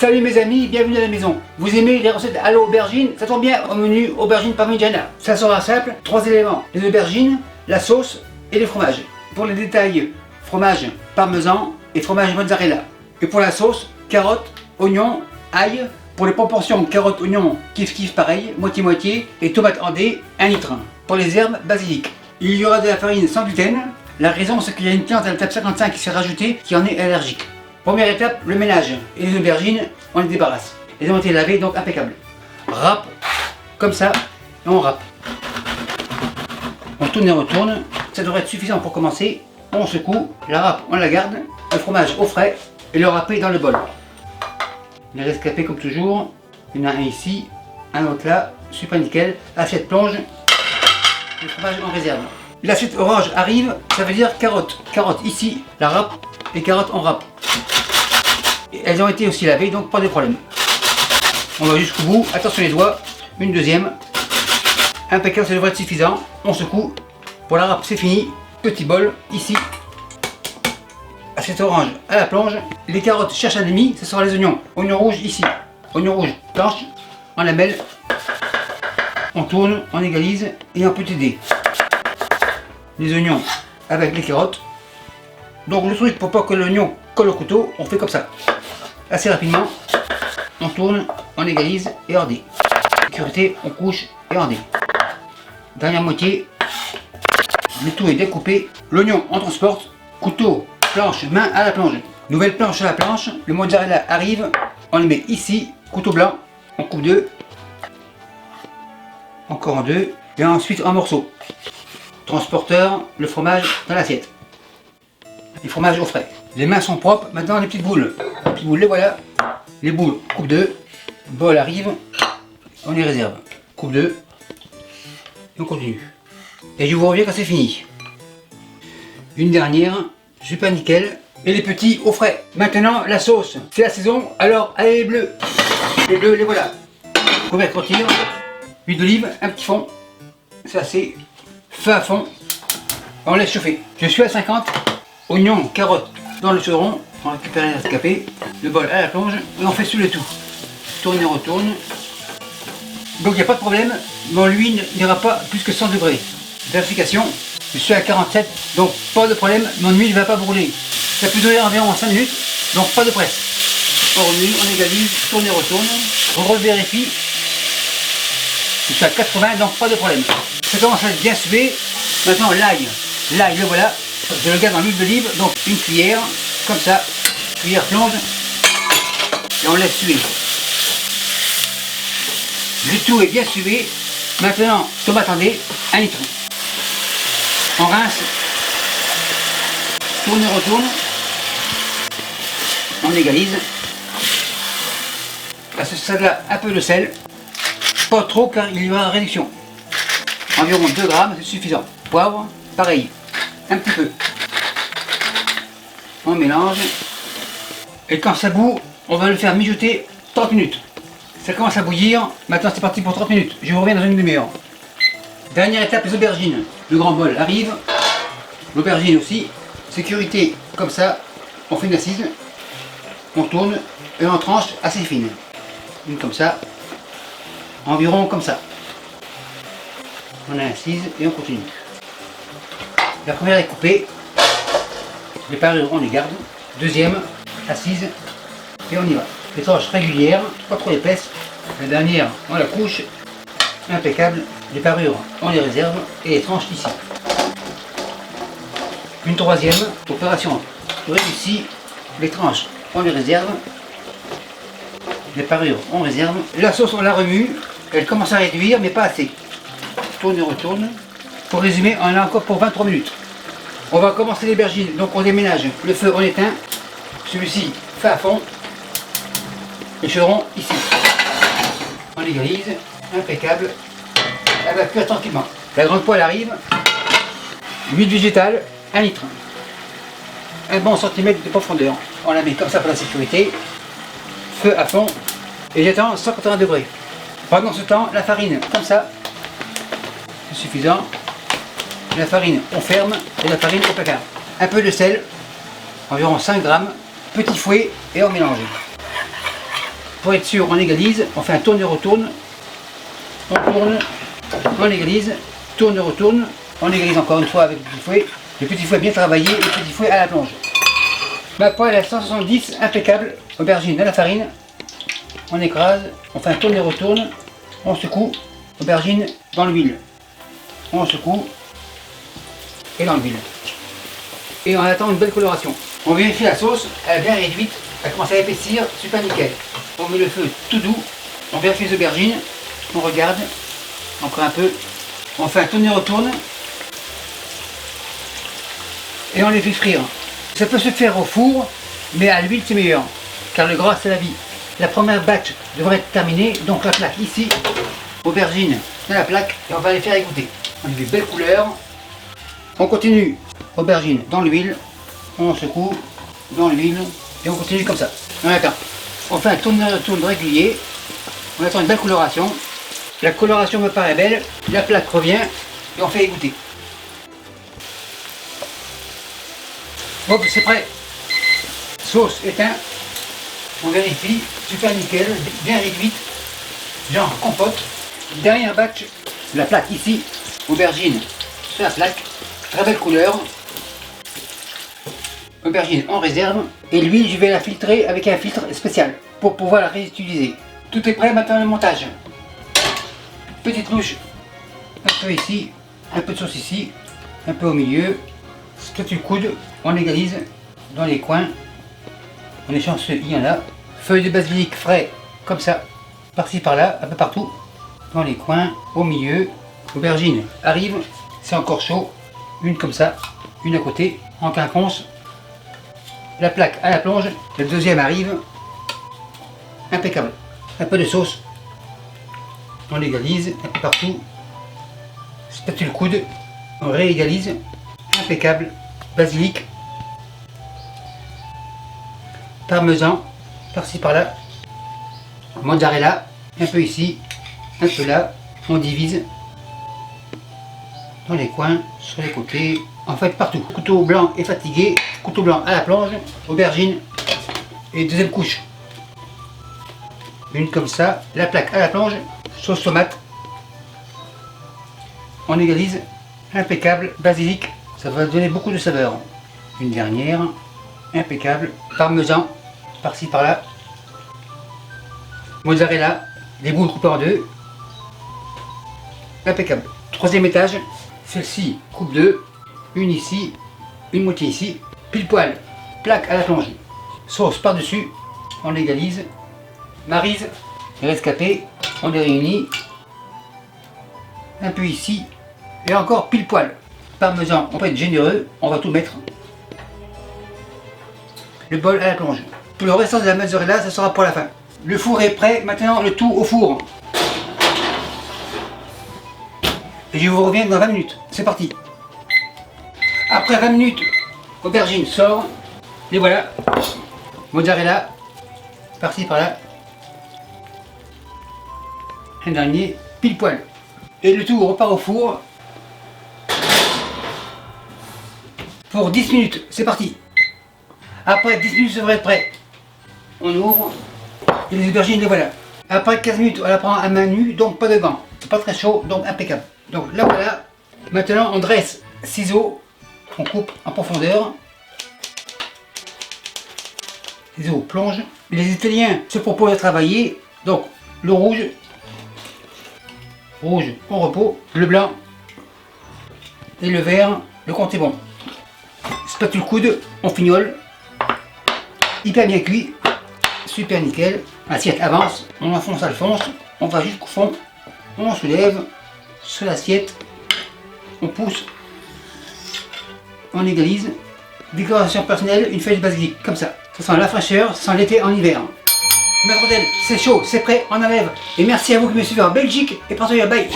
Salut mes amis, bienvenue à la maison. Vous aimez les recettes à l'aubergine? Ça tombe bien, au menu aubergine parmigiana. Ça sera simple, 3 éléments, les aubergines, la sauce et le fromage. Pour les détails, fromage parmesan et fromage mozzarella. Et pour la sauce, carottes, oignons, ail. Pour les proportions, carottes, oignons, kiff pareil, moitié-moitié. Et tomates en dés, 1 litre. Pour les herbes, basilic. Il y aura de la farine sans gluten. La raison, c'est qu'il y a une cliente à la table 55 qui s'est rajoutée qui en est allergique. Première étape, le ménage. Et les aubergines, on les débarrasse. Elles ont été lavées, donc impeccable. Râpe, comme ça, et on râpe. On tourne et retourne. Ça devrait être suffisant pour commencer. On secoue, la râpe, on la garde. Le fromage au frais et le râpé dans le bol. Les rescapés comme toujours. Il y en a un ici, un autre là. Super nickel. Assiette plonge. Le fromage en réserve. L'assiette orange arrive, ça veut dire carottes. Carottes ici, la râpe et carottes en râpe. Elles ont été aussi lavées, donc pas de problème. On va jusqu'au bout, attention les doigts, une deuxième. Impeccable, ça devrait être suffisant. On secoue. Pour la râpe, c'est fini. Petit bol, ici. Assiette orange à la plonge. Les carottes cherchent un demi, ce sera les oignons. Oignons rouges ici. Oignons rouges blanches, en lamelles. On tourne, on égalise et un petit dé. Les oignons avec les carottes. Donc le truc pour pas que l'oignon colle au couteau, on fait comme ça. Assez rapidement, on tourne, on égalise et on dé. Sécurité, on couche et on dé. Dernière moitié, le tout est découpé. L'oignon on transporte, couteau, planche, main à la planche. Nouvelle planche à la planche, le mozzarella arrive, on le met ici, couteau blanc, on coupe deux. Encore en deux, et ensuite en morceaux. Transporteur, le fromage dans l'assiette. Les fromages au frais. Les mains sont propres, maintenant les petites boules. Les petites boules, les voilà. Les boules, coupe 2. Bol arrive, on les réserve. Coupe 2. Et on continue. Et je vous reviens quand c'est fini. Une dernière, super nickel. Et les petits au frais. Maintenant la sauce, c'est la saison, alors allez les bleus. Les bleus, les voilà. Couvercle retire. Huile d'olive, un petit fond. Ça c'est feu à fond. On laisse chauffer. Je suis à 50. Oignons, carottes dans le chaudron, on récupère les rescapés, le bol à la plonge et on fait sous le tout. Tourne et retourne. Donc il n'y a pas de problème, mon huile n'ira pas plus que 100 degrés. Vérification, je suis à 47, donc pas de problème, mon huile ne va pas brûler. Ça peut durer environ 5 minutes, donc pas de presse. On remue, on égalise, tourne et retourne, on revérifie. Je suis à 80, donc pas de problème. Ça commence à être bien sué. Maintenant l'ail, le voilà. Je le garde dans l'huile d'olive, donc une cuillère, comme ça, cuillère plonge, et on laisse suer. Le tout est bien sué. Maintenant, tomate en dés, 1 litre. On rince, tourne et retourne, on égalise. À ce stade-là, un peu de sel, pas trop car il y aura réduction. Environ 2 grammes, c'est suffisant. Poivre, pareil. Un petit peu. On mélange. Et quand ça bout, on va le faire mijoter 30 minutes. Ça commence à bouillir. Maintenant c'est parti pour 30 minutes. Je vous reviens dans une demi-heure. Dernière étape, les aubergines. Le grand bol arrive. L'aubergine aussi. Sécurité comme ça. On fait une assise. On tourne et on tranche assez fine. Une comme ça. Environ comme ça. On a assise et on continue. La première est coupée, les parures on les garde. Deuxième, assise, et on y va. Les tranches régulières, pas trop épaisses. La dernière, on la couche, impeccable. Les parures, on les réserve, et les tranches ici. Une troisième, opération réussie. Les tranches, on les réserve. Les parures, on réserve. La sauce, on la remue. Elle commence à réduire, mais pas assez. Tourne et retourne. Pour résumer, on a encore pour 23 minutes. On va commencer les aubergines, donc on déménage. Le feu on éteint. Celui-ci fait à fond. Le chaudron ici. On égalise, impeccable. Elle va cuire tranquillement. La grande poêle arrive. Huile végétale, 1 litre. Un bon centimètre de profondeur. On la met comme ça pour la sécurité. Feu à fond. Et j'attends 180 degrés. Pendant ce temps, la farine, comme ça. C'est suffisant. La farine, on ferme et la farine au placard. Un peu de sel, environ 5 grammes, petit fouet et on mélange. pour être sûr, on égalise, on fait un tourne-retourne, on tourne, on égalise, tourne-retourne, on égalise encore une fois avec le petit fouet. Le petit fouet bien travaillé, le petit fouet à la plonge. Ma poêle à 170, impeccable, aubergine dans la farine, on écrase, on fait un tourne-retourne, on secoue, aubergine dans l'huile, on secoue, et dans l'huile. Et on attend une belle coloration. On vérifie la sauce, elle est bien réduite, elle commence à épaissir, super nickel. On met le feu tout doux, on vérifie les aubergines, on regarde, encore un peu, on fait un tourne-retourne, et on les fait frire. Ça peut se faire au four, mais à l'huile c'est meilleur, car le gras c'est la vie. La première batch devrait être terminée, donc la plaque ici, aubergine dans la plaque, et on va les faire égoutter. On a des belles couleurs. On continue, aubergine dans l'huile, on secoue dans l'huile, et on continue comme ça. On attend. On fait un tourne régulier, on attend une belle coloration. La coloration me paraît belle, la plaque revient, et on fait égoutter. Hop, c'est prêt. Sauce éteinte. On vérifie, super nickel, bien réduite, genre compote. Dernière batch, la plaque ici, aubergine sur la plaque, très belle couleur. Aubergine en réserve. Et l'huile, je vais la filtrer avec un filtre spécial pour pouvoir la réutiliser. Tout est prêt, maintenant le montage. Petite louche, un peu ici, un peu de sauce ici, un peu au milieu. Spatule coude, on égalise dans les coins. On est chanceux, il y en a. Feuilles de basilic frais, comme ça, par-ci par-là, un peu partout. Dans les coins, au milieu. Aubergine arrive, c'est encore chaud. Une comme ça, une à côté, en quinconce. La plaque à la plonge, le deuxième arrive. Impeccable. Un peu de sauce. On égalise, un peu partout. Spatule coude, on réégalise. Impeccable. Basilic. Parmesan, par-ci par-là, mozzarella, un peu ici, un peu là, on divise dans les coins, sur les côtés, en fait partout. Couteau blanc est fatigué, couteau blanc à la plonge, aubergine et deuxième couche. Une comme ça, la plaque à la plonge, sauce tomate, on égalise, impeccable, basilic, ça va donner beaucoup de saveur. Une dernière, impeccable, parmesan, par-ci par-là, mozzarella, les boules coupées en deux, impeccable. Troisième étage, celle-ci coupe deux, une ici, une moitié ici, pile poil, plaque à la plonge, sauce par-dessus, on égalise, maryse, rescapé, on les réunit, un peu ici, et encore pile poil. Parmesan, on peut être généreux, on va tout mettre. Le bol à la plonge. Pour le restant de la mozzarella, ça sera pour la fin. Le four est prêt, maintenant le tout au four. Et je vous reviens dans 20 minutes. C'est parti. Après 20 minutes, aubergine sort. Et voilà. Mozzarella. Par-ci, par-là. Un dernier, pile poil. Et le tout repart au four. Pour 10 minutes. C'est parti. Après 10 minutes, ça devrait être prêt. On ouvre. Et les aubergines, les voilà. Après 15 minutes, on la prend à main nue, donc pas de gants. C'est pas très chaud, donc impeccable. Donc là voilà. Maintenant, on dresse. Ciseaux. On coupe en profondeur. Ciseaux, plonge. Les Italiens se proposent de travailler. Donc, le rouge. Rouge en repos. Le blanc. Et le vert. Le compte est bon. Spatule coude. On fignole. Hyper bien cuit, super nickel. L'assiette avance, on enfonce Alphonse, on va jusqu'au fond, on soulève sur l'assiette, on pousse, on égalise. Décoration personnelle, une feuille de basilic, comme ça. Ça sent la fraîcheur, ça sent l'été en hiver. Maître d'hôtel, c'est chaud, c'est prêt, on enlève. Et merci à vous qui me suivez en Belgique et partout, bye.